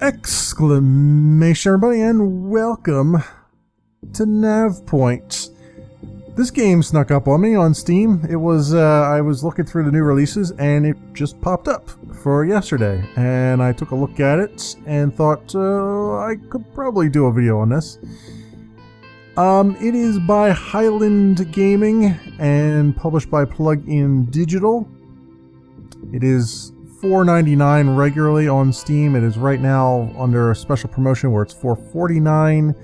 Exclamation everybody, and welcome to Navpoint. This game snuck up on me on Steam. It was I was looking through the new releases and it just popped up for yesterday, and I took a look at it and thought I could probably do a video on this. It is by Highland Gaming and published by Plug-in Digital. It is $4.99 regularly on Steam. It is right now under a special promotion where it's $4.49.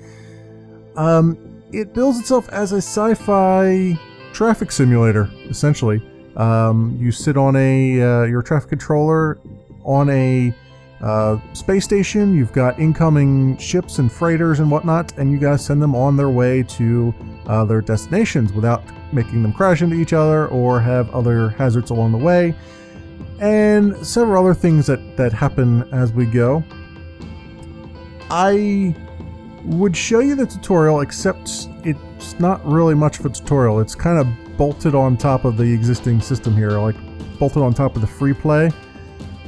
It bills itself as a sci-fi traffic simulator, essentially. You sit on your traffic controller on a space station. You've got incoming ships and freighters and whatnot, and you guys send them on their way to their destinations without making them crash into each other or have other hazards along the way. And several other things that happen as we go. I would show you the tutorial, except it's not really much of a tutorial. It's kind of bolted on top of the existing system here, like bolted on top of the free play.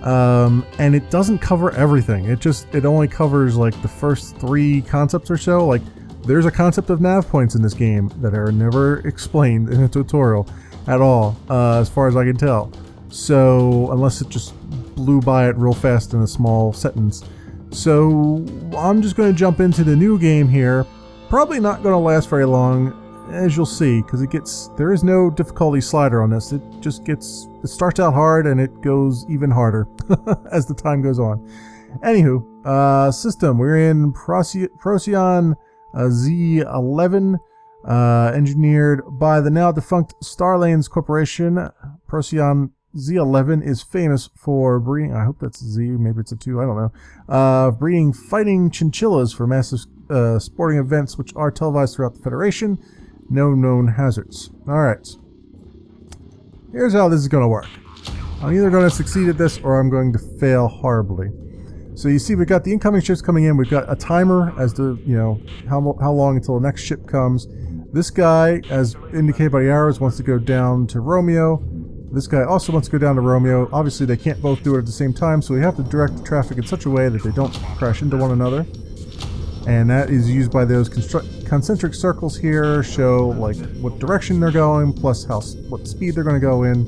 And it doesn't cover everything. It only covers like the first 3 concepts or so. Like, there's a concept of nav points in this game that are never explained in a tutorial at all, as far as I can tell. So, unless it just blew by it real fast in a small sentence. So, I'm just going to jump into the new game here. Probably not going to last very long, as you'll see, because there is no difficulty slider on this. It starts out hard and it goes even harder as the time goes on. Anywho, system, we're in Procyon Z11, engineered by the now defunct Starlanes Corporation. Procyon Z11 is famous for breeding, I hope that's Z, maybe it's a 2, I don't know, breeding fighting chinchillas for massive sporting events which are televised throughout the Federation. No known hazards. Alright. Here's how this is going to work. I'm either going to succeed at this or I'm going to fail horribly. So you see we've got the incoming ships coming in. We've got a timer as to, how long until the next ship comes. This guy, as indicated by the arrows, wants to go down to Romeo. This guy also wants to go down to Romeo. Obviously they can't both do it at the same time, so we have to direct the traffic in such a way that they don't crash into one another. And that is used by those concentric circles here, show like what direction they're going, plus what speed they're going to go in.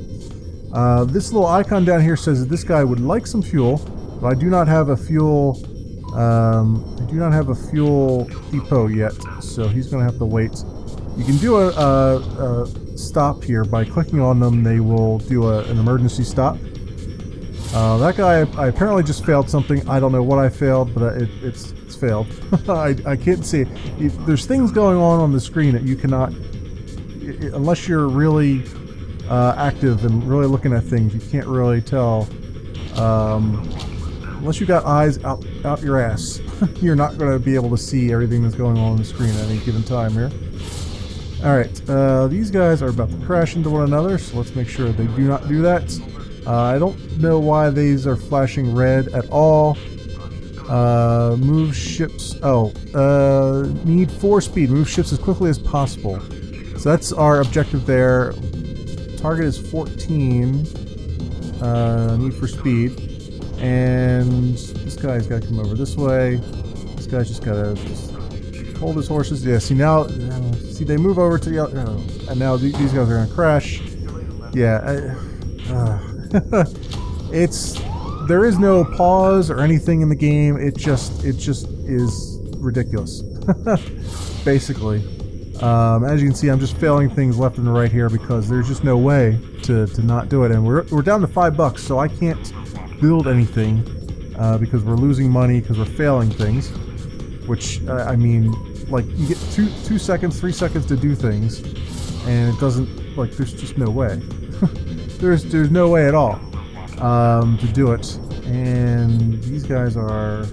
This little icon down here says that this guy would like some fuel, but I do not have a fuel. Depot yet, so he's going to have to wait. You can do a stop here by clicking on them. They will do an emergency stop. That guy, I apparently just failed something. I don't know what I failed, but it's failed. I can't see it. There's things going on the screen that you cannot, unless you're really active and really looking at things, you can't really tell. Unless you got eyes out your ass, you're not going to be able to see everything that's going on the screen at any given time here. Alright, these guys are about to crash into one another, so let's make sure they do not do that. I don't know why these are flashing red at all. Move ships. Need 4 speed. Move ships as quickly as possible. So that's our objective there. Target is 14. Need for speed. And this guy's got to come over this way. This guy's just got to hold his horses. Yeah, see now, they move over to the other, and now these guys are going to crash. Yeah, there is no pause or anything in the game. It just is ridiculous. Basically, as you can see, I'm just failing things left and right here because there's just no way to not do it. And we're down to $5, so I can't build anything because we're losing money because we're failing things. Which I mean, like, you get 2 seconds, 3 seconds to do things, and it doesn't, like, there's just no way. there's no way at all to do it. And these guys are,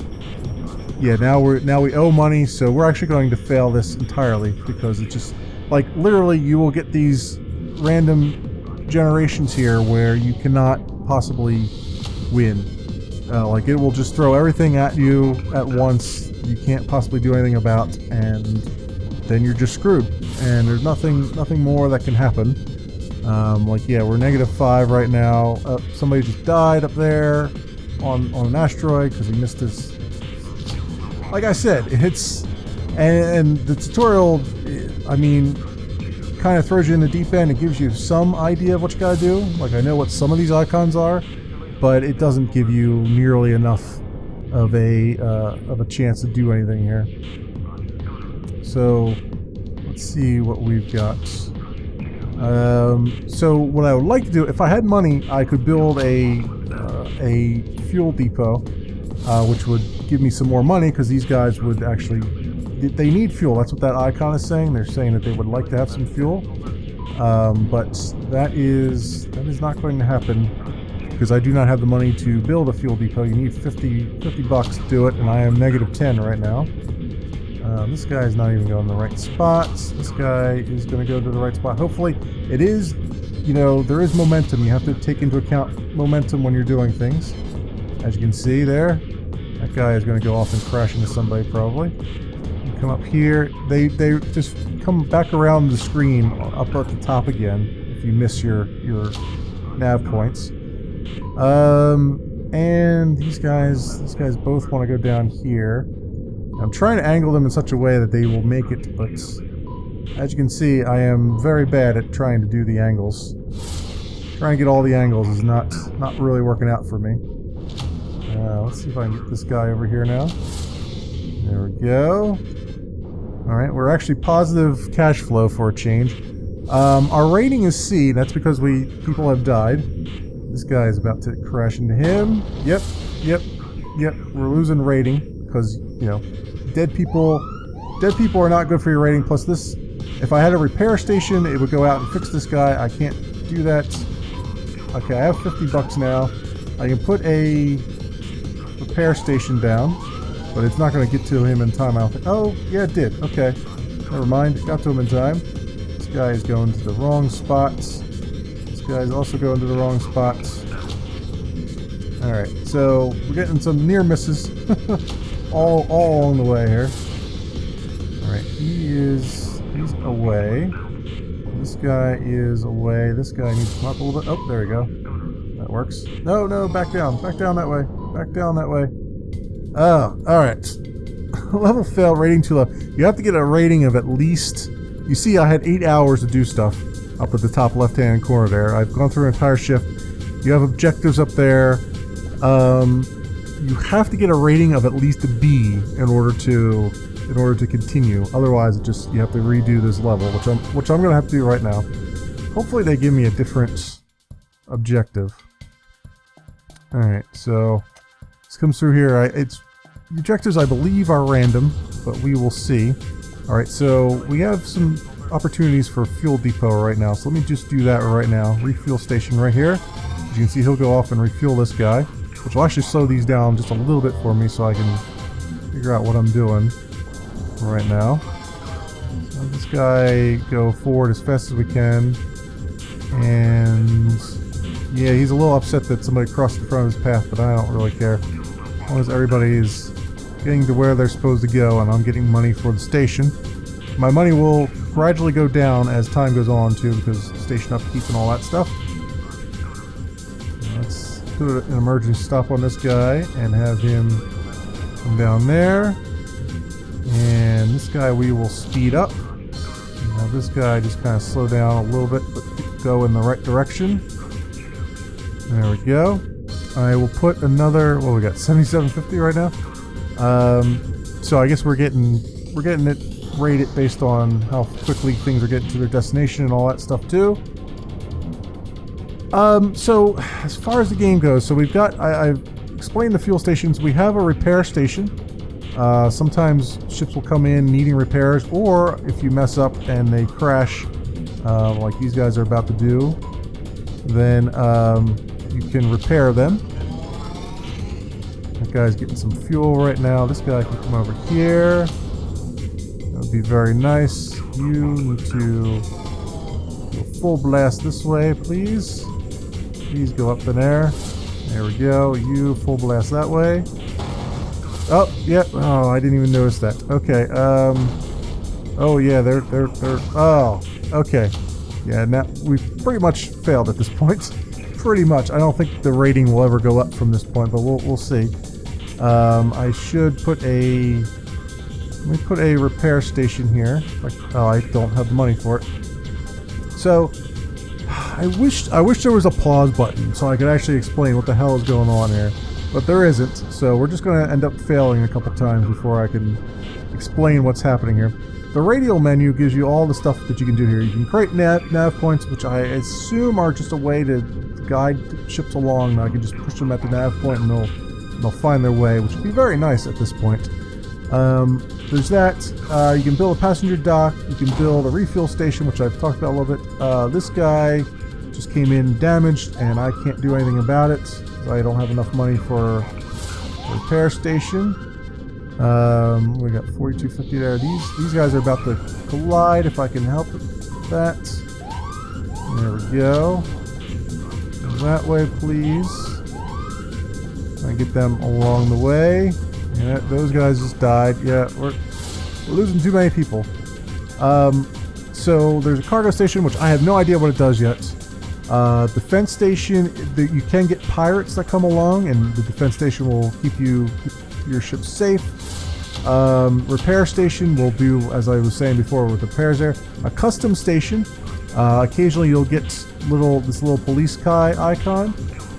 yeah, now we owe money, so we're actually going to fail this entirely because it's just, like, literally you will get these random generations here where you cannot possibly win. Like, it will just throw everything at you at once. You can't possibly do anything about, and then you're just screwed. And there's nothing more that can happen. Like, yeah, we're -5 right now. Somebody just died up there on an asteroid because he missed his like I said, it's and the tutorial, I mean, kind of throws you in the deep end. It gives you some idea of what you gotta do. Like, I know what some of these icons are, but it doesn't give you nearly enough of a chance to do anything here. So let's see what we've got. So what I would like to do, if I had money, I could build a fuel depot, which would give me some more money, because these guys would actually, they need fuel. That's what that icon is saying. They're saying that they would like to have some fuel, but that is not going to happen, because I do not have the money to build a fuel depot. You need 50 bucks to do it, and I am -10 right now. This guy is not even going to the right spots. This guy is going to go to the right spot. Hopefully, it is, you know, there is momentum. You have to take into account momentum when you're doing things. As you can see there, that guy is going to go off and crash into somebody probably. You come up here. They just come back around the screen up at the top again if you miss your nav points. And these guys both want to go down here. I'm trying to angle them in such a way that they will make it, but as you can see, I am very bad at trying to do the angles. Trying to get all the angles is not really working out for me. Let's see if I can get this guy over here now. There we go. Alright, we're actually positive cash flow for a change. Our rating is C. That's because people have died. This guy is about to crash into him. Yep. We're losing rating because, you know, dead people are not good for your rating. Plus this, if I had a repair station, it would go out and fix this guy. I can't do that. Okay, I have 50 bucks now. I can put a repair station down, but it's not going to get to him in time, I don't think. Oh, yeah, it did. Okay. Never mind. Got to him in time. This guy is going to the wrong spots. This guy is also going to the wrong spots. Alright, so we're getting some near misses all along the way here. Alright, he's away. This guy is away. This guy needs to come up a little bit. Oh, there we go. That works. No, back down. Back down that way. Back down that way. Oh, alright. Level failed, rating too low. You have to get a rating of at least... You see, I had 8 hours to do stuff up at the top left-hand corner there. I've gone through an entire shift. You have objectives up there. You have to get a rating of at least a B in order to continue. Otherwise, you have to redo this level, which I'm going to have to do right now. Hopefully, they give me a different objective. All right, so this comes through here. The objectives, I believe, are random, but we will see. All right, so we have some opportunities for fuel depot right now. So let me just do that right now. Refuel station right here. As you can see, he'll go off and refuel this guy, which will actually slow these down just a little bit for me so I can figure out what I'm doing right now. Let this guy go forward as fast as we can. And yeah, he's a little upset that somebody crossed in front of his path, but I don't really care. As long as everybody is getting to where they're supposed to go and I'm getting money for the station. My money will gradually go down as time goes on too, because station upkeep and all that stuff. Let's put an emergency stop on this guy and have him come down there. And this guy we will speed up. Now this guy just kind of slow down a little bit, but go in the right direction. There we go. I will put another, well, we got 7750 right now. So I guess we're getting it rated based on how quickly things are getting to their destination and all that stuff too. So as far as the game goes, so we've got, I've explained the fuel stations. We have a repair station. Sometimes ships will come in needing repairs, or if you mess up and they crash, like these guys are about to do, then you can repair them. That guy's getting some fuel right now. This guy can come over here. That would be very nice. You need to go full blast this way, please. Please go up in there. There we go. You full blast that way. Oh, yep. Yeah. Oh, I didn't even notice that. Okay. Oh yeah, they're. Oh, okay. Yeah. Now we've pretty much failed at this point. Pretty much. I don't think the rating will ever go up from this point, but we'll see. I should put a... Let me put a repair station here. Like, oh, I don't have the money for it. So, I wish there was a pause button so I could actually explain what the hell is going on here. But there isn't, so we're just going to end up failing a couple times before I can explain what's happening here. The radial menu gives you all the stuff that you can do here. You can create nav points, which I assume are just a way to guide ships along. I can just push them at the nav point and they'll find their way, which would be very nice at this point. There's that. You can build a passenger dock. You can build a refuel station, which I've talked about a little bit. This guy just came in damaged, and I can't do anything about it. I don't have enough money for a repair station. We got 4250 there. These guys are about to collide. If I can help that. There we go. That way, please. Try and get them along the way. Yeah, those guys just died. Yeah, we're losing too many people. So there's a cargo station, which I have no idea what it does yet. Defense station, you can get pirates that come along, and the defense station will keep your ship safe. Repair station will do, as I was saying before, with repairs there. A custom station, occasionally you'll get this little police icon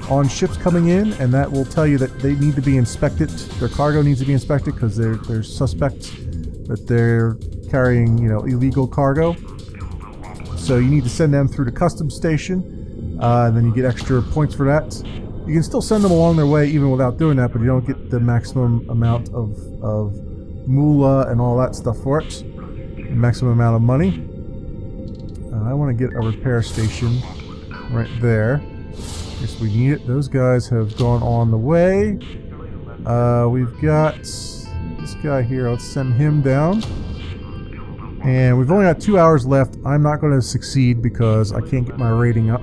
on ships coming in, and that will tell you that they need to be inspected. Their cargo needs to be inspected because they're suspects that they're carrying, illegal cargo. So you need to send them through the customs station, and then you get extra points for that. You can still send them along their way even without doing that, but you don't get the maximum amount of moolah and all that stuff for it. The maximum amount of money. I want to get a repair station right there. Guess we need it. Those guys have gone on the way. We've got this guy here. Let's send him down. And we've only got 2 hours left. I'm not going to succeed because I can't get my rating up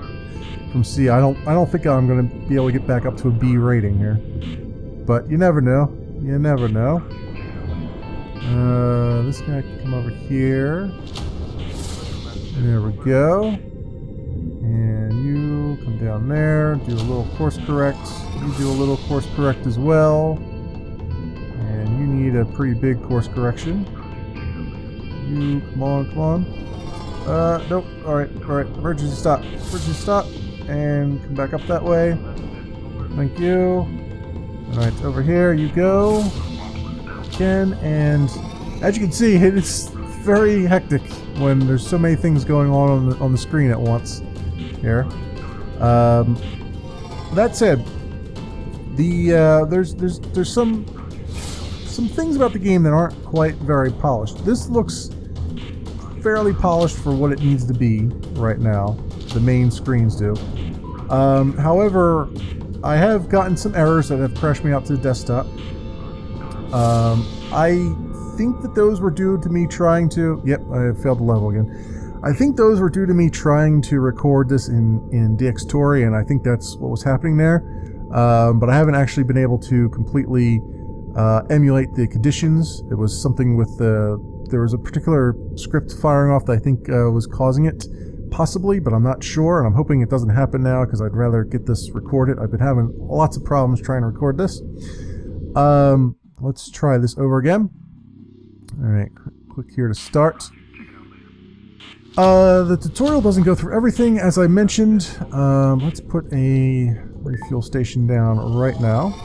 from C. I don't think I'm going to be able to get back up to a B rating here. But you never know. You never know. This guy can come over here. There we go. And you come down there, do a little course correct. You do a little course correct as well. And you need a pretty big course correction. You, come on. Nope. Alright. Emergency stop. Emergency stop. And come back up that way. Thank you. Alright, over here you go. Again, and as you can see, it's very hectic when there's so many things going on the screen at once here. That said, there's some things about the game that aren't quite very polished. This looks fairly polished for what it needs to be right now. The main screens do. However, I have gotten some errors that have crashed me out to the desktop. I think that those were due to me trying to... Yep, I failed the level again. I think those were due to me trying to record this in DxTory, and I think that's what was happening there. But I haven't actually been able to completely emulate the conditions. It was something with there was a particular script firing off that I think was causing it, possibly, but I'm not sure, and I'm hoping it doesn't happen now because I'd rather get this recorded. I've been having lots of problems trying to record this. Let's try this over again. Alright, click here to start. The tutorial doesn't go through everything, as I mentioned. Let's put a refuel station down right now.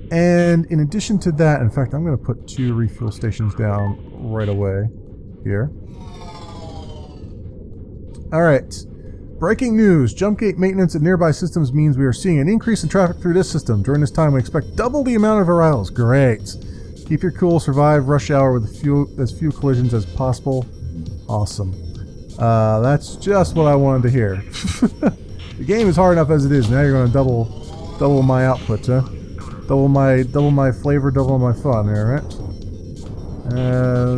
And in addition to that, in fact, I'm going to put 2 refuel stations down right away here. Alright. Breaking news. Jump gate maintenance at nearby systems means we are seeing an increase in traffic through this system. During this time, we expect double the amount of arrivals. Great. Keep your cool. Survive rush hour with as few collisions as possible. Awesome. That's just what I wanted to hear. The game is hard enough as it is. Now you're going to double my output, huh? Double my flavor, double my fun there, right?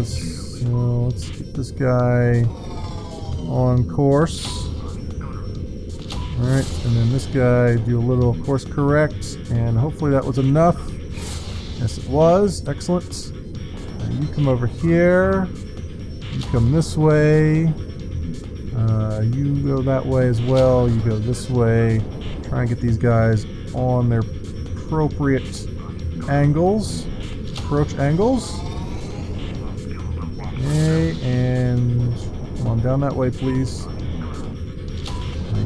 So let's get this guy on course. Alright, and then this guy do a little course correct, and hopefully that was enough. Yes, it was. Excellent. You come over here. You come this way. You go that way as well. You go this way. Try and get these guys on their appropriate angles. Approach angles. Okay, and come on down that way, please.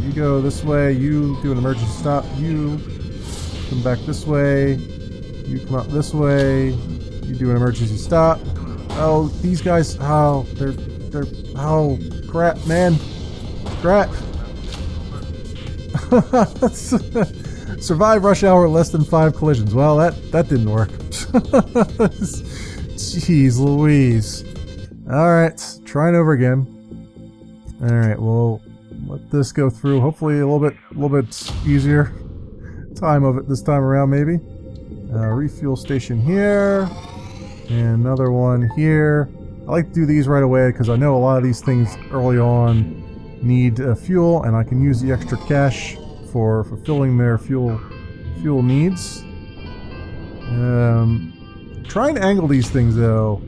You go this way. You do an emergency stop. You come back this way. You come up this way. You do an emergency stop. Oh, these guys! Oh, they're oh crap, man! Crap! Survive rush hour less than 5 collisions. Well, that didn't work. Jeez Louise. Alright, trying over again. Alright, we'll let this go through. Hopefully a little bit easier time of it this time around, maybe. Refuel station here. And another one here. I like to do these right away because I know a lot of these things early on need fuel, and I can use the extra cash for fulfilling their fuel needs. Trying to angle these things though,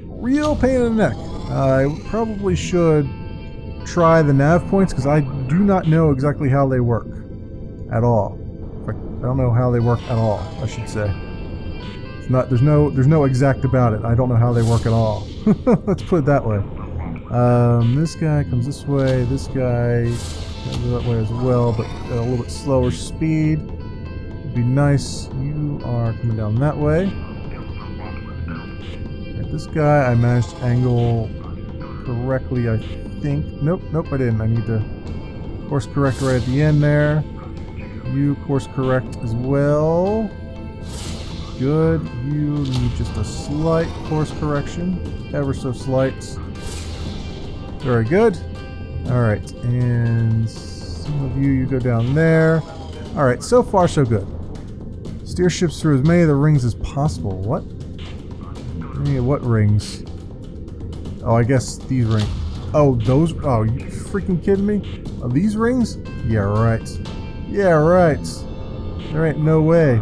real pain in the neck. I probably should try the nav points because I do not know exactly how they work at all. In fact, I don't know how they work at all, I should say. It's not, there's no exact about it. I don't know how they work at all. Let's put it that way. This guy comes this way. This guy goes that way as well, but at a little bit slower speed. Would be nice. You are coming down that way. Right, this guy I managed to angle correctly, I think. Nope, I didn't. I need to course correct right at the end there. You course correct as well. Good. You need just a slight course correction. Ever so slight. Very good. Alright, and some of you go down there. Alright, so far so good. Steer ships through as many of the rings as possible. What? What rings? Oh, I guess these rings. Oh, those? Oh, you freaking kidding me? Oh, these rings? Yeah, right. Yeah, right. There ain't no way.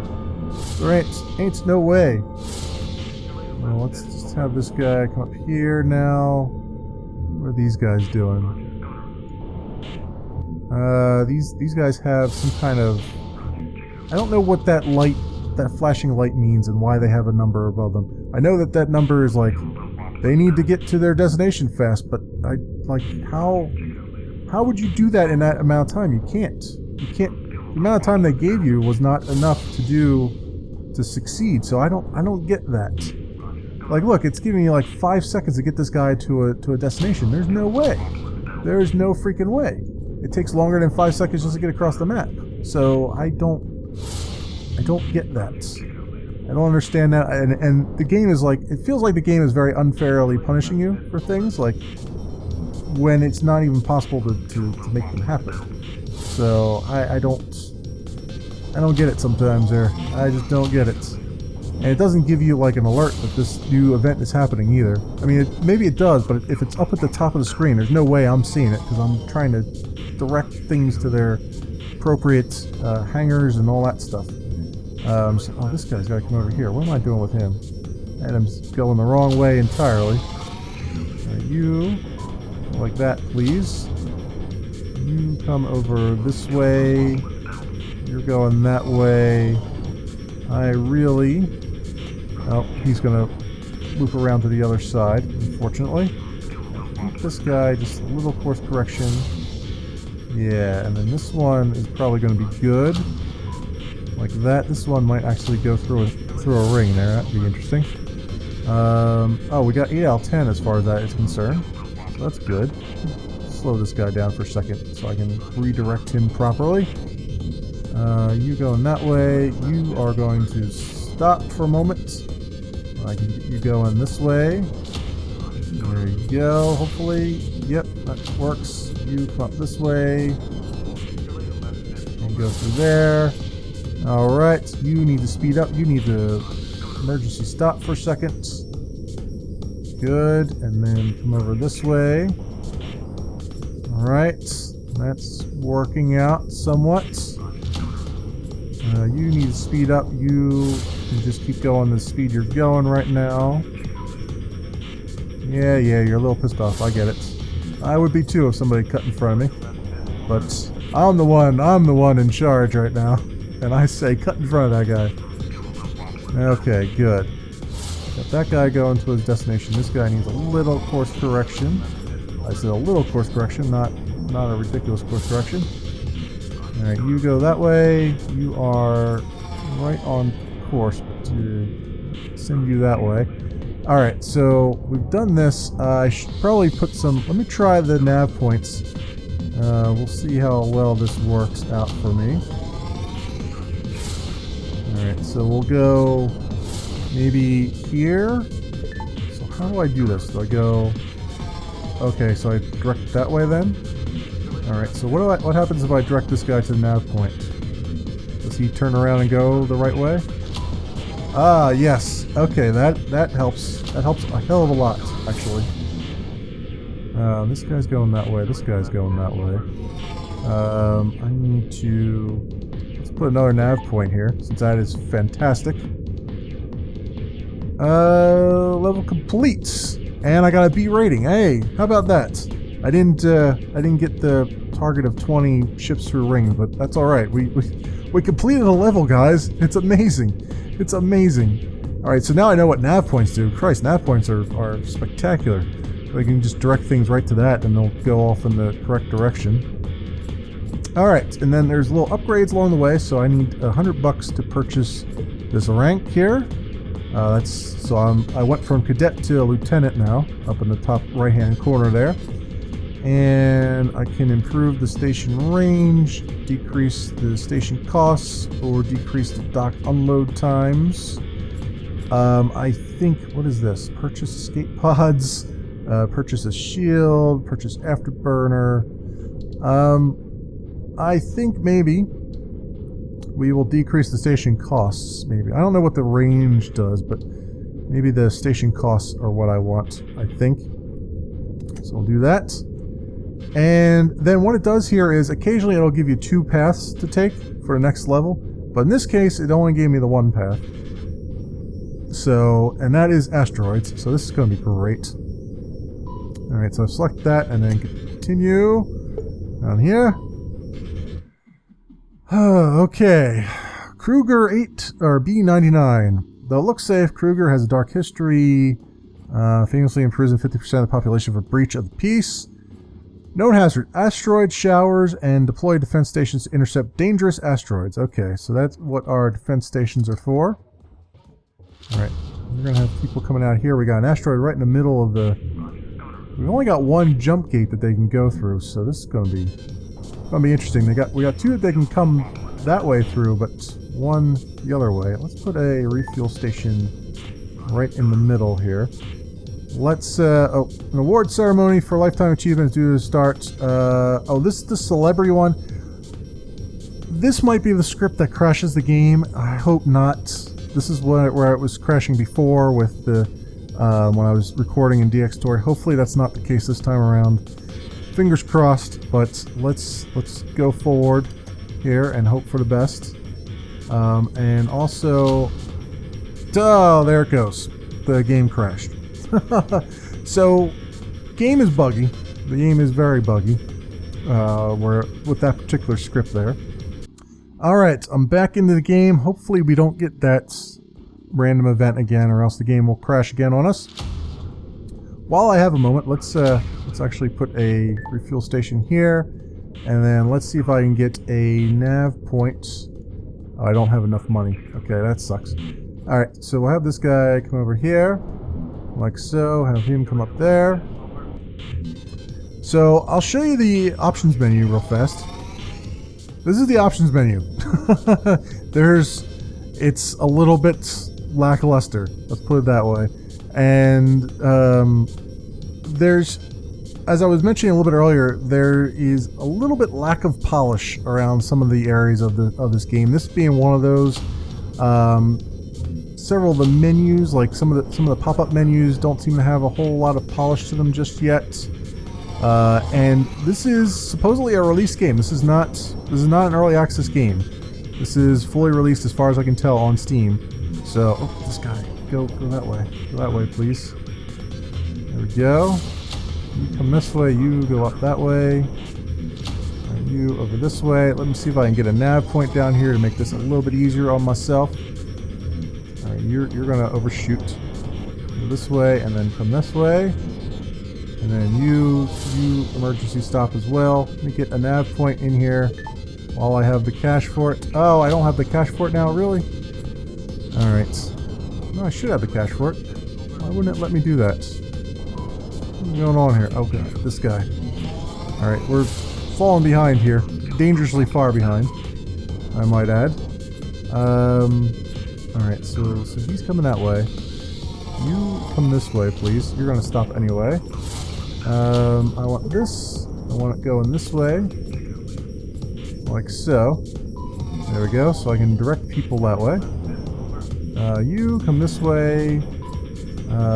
There ain't no way. Well, let's just have this guy come up here now. What are these guys doing? These guys have some kind of... I don't know what that flashing light means and why they have a number above them. I know that number is like, they need to get to their destination fast, but how would you do that in that amount of time? You can't. The amount of time they gave you was not enough to succeed, so I don't get that. Like, look, it's giving you like 5 seconds to get this guy to a destination. There's no way. There's no freaking way. It takes longer than 5 seconds just to get across the map. So I don't get that. I don't understand that. And the game is like, it feels like the game is very unfairly punishing you for things, like when it's not even possible to make them happen. So I don't get it sometimes there. I just don't get it. And it doesn't give you like an alert that this new event is happening either. I mean, maybe it does, but if it's up at the top of the screen, there's no way I'm seeing it because I'm trying to direct things to their appropriate hangars and all that stuff. So, oh, this guy's got to come over here. What am I doing with him? Adam's going the wrong way entirely. You, like that, please. You come over this way. You're going that way. I really... Oh, he's going to loop around to the other side, unfortunately. Keep this guy just a little course correction. Yeah, and then this one is probably going to be good. Like that. This one might actually go through a ring there. That'd be interesting. Oh, we got 8 out of 10 as far as that is concerned. So that's good. Slow this guy down for a second so I can redirect him properly. You going that way. You are going to stop for a moment. I can get you going this way. There you go, hopefully. Yep, that works. You come up this way. And go through there. Alright, you need to speed up. You need to emergency stop for a second. Good, and then come over this way. Alright, that's working out somewhat. You need to speed up. You can just keep going the speed you're going right now. Yeah, you're a little pissed off. I get it. I would be too if somebody cut in front of me. But I'm the one in charge right now. And I say cut in front of that guy. Okay, good. Got that guy going to his destination. This guy needs a little course correction. I said a little course correction, not a ridiculous course correction. Alright, you go that way. You are right on course to send you that way. Alright, so we've done this. I should probably put some... Let me try the nav points. We'll see how well this works out for me. Alright, so we'll go maybe here. So how do I do this? Do I go... Okay, so I direct it that way then? Alright, so what happens if I direct this guy to the nav point? Does he turn around and go the right way? Ah, yes. Okay, that helps. That helps a hell of a lot, actually. This guy's going that way. This guy's going that way. I need to... Let's put another nav point here, since that is fantastic. Level complete. And I got a B rating. Hey, how about that? I didn't get the target of 20 ships through rings, but that's all right. We completed a level, guys. It's amazing. It's amazing. All right, so now I know what nav points do. Christ, nav points are spectacular. I can just direct things right to that, and they'll go off in the correct direction. All right, and then there's little upgrades along the way. So I need $100 to purchase this rank here. I went from cadet to a lieutenant now, up in the top right-hand corner there. And I can improve the station range, decrease the station costs, or decrease the dock unload times. I think, what is this? Purchase escape pods, purchase a shield, purchase afterburner. I think maybe we will decrease the station costs, maybe. I don't know what the range does, but maybe the station costs are what I want, I think. So I'll do that. And then what it does here is occasionally it'll give you 2 paths to take for the next level. But in this case, it only gave me the 1 path. So, and that is asteroids. So this is going to be great. Alright, so select that and then continue down here. Okay. Kruger 8 or B99. Though it looks safe, Kruger has a dark history. Famously imprisoned 50% of the population for breach of the peace. Known hazard: asteroid showers and deploy defense stations to intercept dangerous asteroids. Okay, so that's what our defense stations are for. Alright, we're going to have people coming out here. We got an asteroid right in the middle of the... We've only got 1 jump gate that they can go through, so this is going to be interesting. We got 2 that they can come that way through, but 1 the other way. Let's put a refuel station right in the middle here. Let's, an award ceremony for lifetime achievements due to start. This is the celebrity one. This might be the script that crashes the game. I hope not. This is where it was crashing before with the, when I was recording in DX Story. Hopefully that's not the case this time around. Fingers crossed, but let's go forward here and hope for the best. And also, there it goes. The game crashed. So, game is buggy. The game is very buggy. With that particular script there. Alright, I'm back into the game. Hopefully we don't get that random event again, or else the game will crash again on us. While I have a moment, let's actually put a refuel station here, and then let's see if I can get a nav point. Oh, I don't have enough money. Okay, that sucks. Alright, so we'll have this guy come over here, like so, have him come up there. So, I'll show you the options menu real fast. This is the options menu. It's a little bit lackluster, let's put it that way. And there's, as I was mentioning a little bit earlier, there is a little bit lack of polish around some of the areas of this game. This being one of those. Several of the menus, like some of the pop-up menus, don't seem to have a whole lot of polish to them just yet. And this is supposedly a release game. This is not an early access game. This is fully released as far as I can tell on Steam. So, oh, this guy, go that way. Go that way, please. There we go. You come this way, you go up that way. And you over this way. Let me see if I can get a nav point down here to make this a little bit easier on myself. There Alright, you're gonna overshoot. Go this way and then come this way. And then you emergency stop as well. Let me get a nav point in here while I have the cash for it. Oh, I don't have the cash for it now, really? Alright. No, I should have the cash for it. Why wouldn't it let me do that? What's going on here? Oh god, this guy. Alright, we're falling behind here. Dangerously far behind, I might add. Alright, so he's coming that way. You come this way, please. You're gonna stop anyway. I want this. I want it going this way. Like so. There we go, so I can direct people that way. You come this way.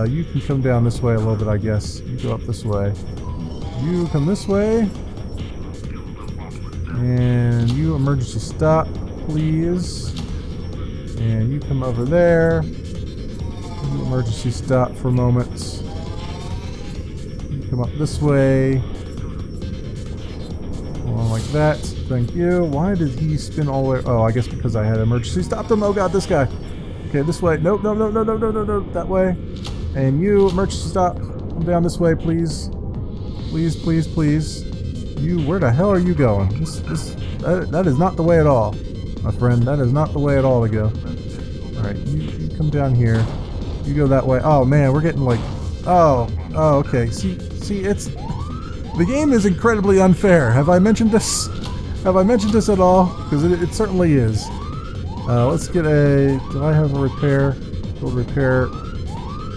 You can come down this way a little bit, I guess. You go up this way. You come this way. And you emergency stop, please. And you come over there. You emergency stop for a moment. You come up this way. Along like that. Thank you. Why did he spin all the way? Oh, I guess because I had emergency stopped him. Oh god, this guy. Okay, this way. Nope, no, no, no, no, no, no, no. That way. And you, emergency stop. Come down this way, please. Please, please, please. You, where the hell are you going? That is not the way at all, my friend. That is not the way at all to go. Alright, you come down here. You go that way. Oh man, we're getting like... Oh, okay. See, it's... The game is incredibly unfair. Have I mentioned this? Have I mentioned this at all? Because it certainly is. Let's get a... Do I have a repair? Little repair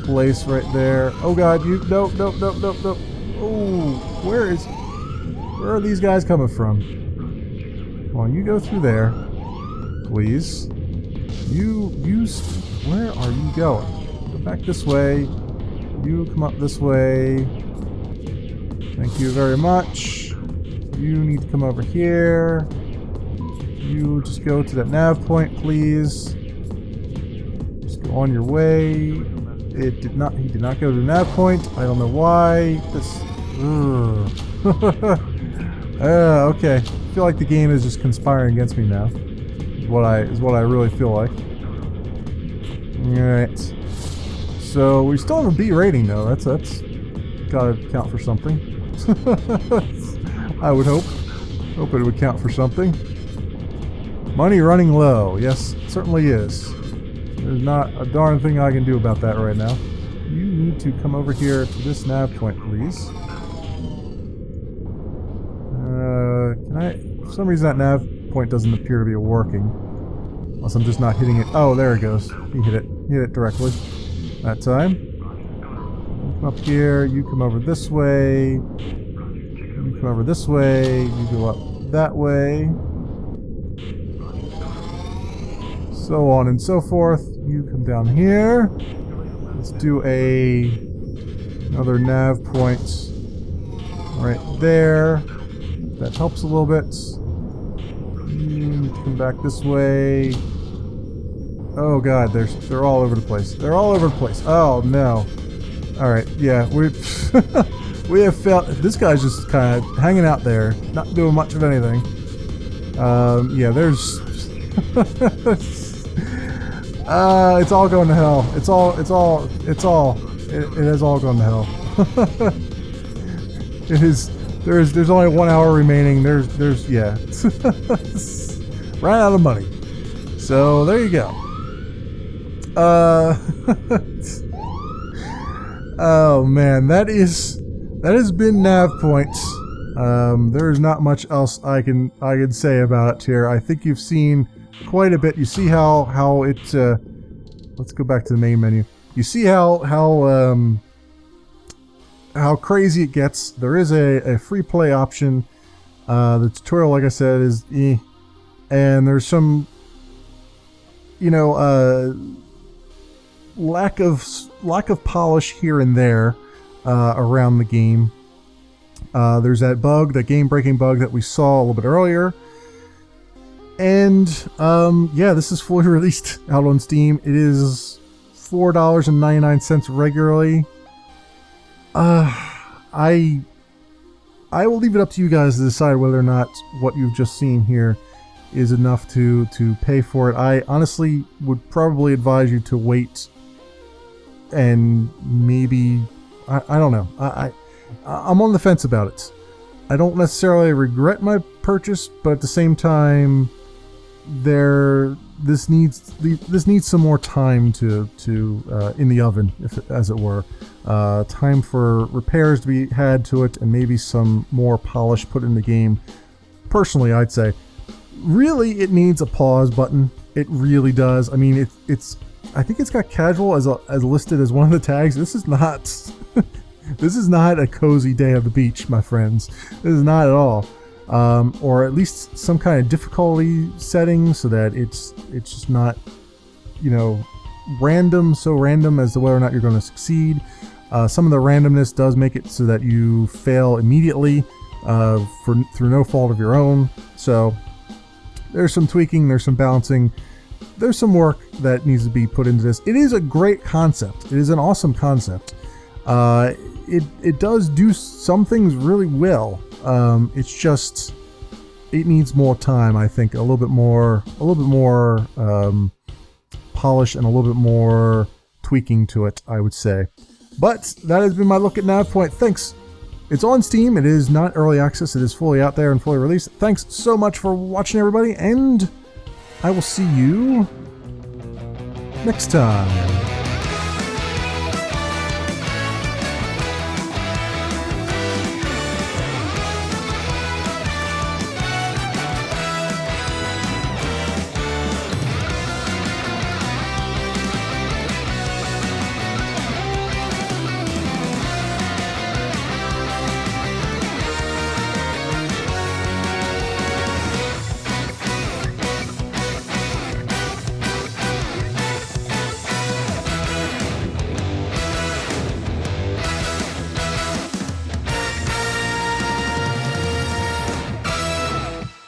place right there. Oh god, you... Nope, nope, nope, nope, nope. Oh, where are these guys coming from? Come on, you go through there. Please. Where are you going? Go back this way. You come up this way. Thank you very much. You need to come over here. You just go to that nav point, please. Just go on your way. He did not go to the nav point. I don't know why. Okay. I feel like the game is just conspiring against me now. Is what I really feel like. Alright. So we still have a B rating though. That's gotta count for something. I would hope. Hope it would count for something. Money running low. Yes, it certainly is. There's not a darn thing I can do about that right now. You need to come over here to this nav point, please. Can I... For some reason that nav point doesn't appear to be working. Unless I'm just not hitting it. Oh, there it goes. He hit it. He hit it directly. That time. You come up here. You come over this way. You come over this way. You go up that way. So on and so forth. You come down here. Let's do another nav point right there. That helps a little bit. You come back this way. Oh god, they're all over the place. They're all over the place. Oh no. Alright, yeah, we have felt this guy's just kind of hanging out there, not doing much of anything. Yeah, there's it's all going to hell. It has all gone to hell. It is. There's only 1 hour remaining. Yeah. Ran out of money. So there you go. Oh man, that has been Navpoint. There is not much else I can say about it here. I think you've seen quite a bit. You see how it. Let's go back to the main menu. You see how crazy it gets. There is a free play option. The tutorial, like I said, is and there's some, lack of polish here and there around the game. There's that bug, that game-breaking bug that we saw a little bit earlier. And yeah, this is fully released out on Steam. It is $4.99 regularly. I will leave it up to you guys to decide whether or not what you've just seen here is enough to pay for it. I honestly would probably advise you to wait and maybe I don't know. I'm on the fence about it. I don't necessarily regret my purchase, but at the same time, this needs some more time to in the oven, as it were. Time for repairs to be had to it, and maybe some more polish put in the game. Personally, I'd say, really, it needs a pause button. It really does. I mean, it's. I think it's got casual as listed as one of the tags. This is not. This is not a cozy day at the beach, my friends. This is not at all. Or at least some kind of difficulty setting so that it's just not, random, so random as to whether or not you're going to succeed. Some of the randomness does make it so that you fail immediately through no fault of your own. So there's some tweaking, there's some balancing, there's some work that needs to be put into this. It is a great concept. It is an awesome concept. It does do some things really well. It's just, it needs more time, I think, a little bit more polish and a little bit more tweaking to it, I would say. But that has been my look at Navpoint. Thanks. It's on Steam. It is not early access. It is fully out there and fully released. Thanks so much for watching, everybody, and I will see you next time.